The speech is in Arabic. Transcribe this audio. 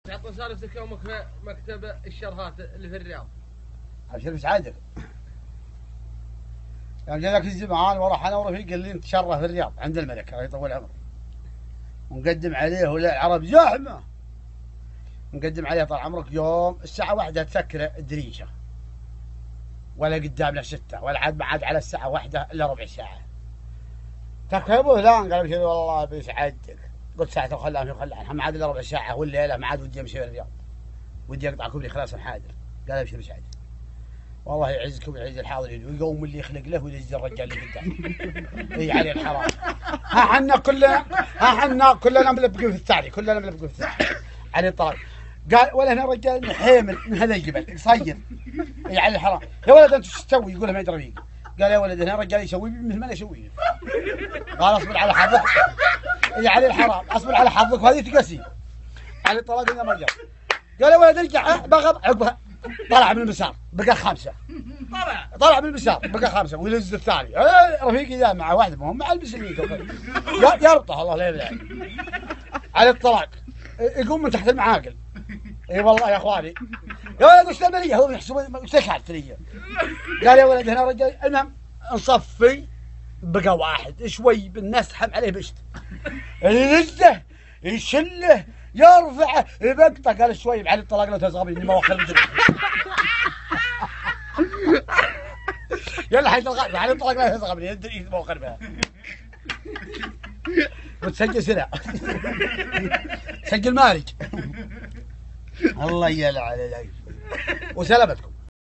تعطي رسالتك يومك في مكتب الشرهات اللي في الرياض. ابشر بسعادتك. يوم جاء ذاك الزمان وراح انا ورفيق اللي نتشرف في الرياض عند الملك الله يطول عمره، ونقدم عليه ولا العرب زحمه، نقدم عليه طال عمرك يوم الساعة 1 تسكر الدريشة، ولا قدامنا 6 ولا عاد ما عاد على الساعة 1 إلا ربع ساعة. تركبوا فلان قال ابشر والله بسعادتك. قلت ساعة خلان ما عاد إلا ربع ساعة والليلة ما عاد ودي أمشي في الرياض، ودي أقطع كوبري خلاص حاضر. قال ابشر بسعادتك والله يعزكم ويعز الحاضرين ويقوم اللي يخلق له وينزل الرجال اللي قدام. اي عليه الحرام. ها حنا كلنا ملبقين في الثاني، كلنا ملبقين في الثاني عليه الطلاق. قال ولا هنا رجال حامل من هذا الجبل قصير. اي عليه الحرام. يا ولد انت ايش تسوي؟ يقول له ما يدري فيك. قال يا ولد هنا رجال يسوي مثل ما انا اسوي. قال اصبر على حظك. اي عليه الحرام اصبر على حظك وهذه تقسي. عليه الطلاق هنا رجال. قال يا ولد ارجع بغض عقبها. طلع من المسار بقى 5. طلع من المسار بقى 5 ويلز الثاني. رفيقي ذا مع واحد مهم مع المسلمين يربطه الله لا يبلع. على الطلاق يقوم من تحت المعاقل. اي والله يا اخواني يا ولد وش العمليه؟ هو يحسبون وش الثانيه؟ قال يا ولد هنا رجال المهم نصفي بقى 1 شوي بالنسحم عليه بشت يلزه يشله يرفعه يبقطه. قال شوي على الطلاق لو تزغبني اني ما وخر الدنيا. يلا حيد الغالب على الطلاق لا تزغبني الدنيا ما وخر بها. وتسجل سنة سجل مارج. الله يلعن عليك وسلامتكم.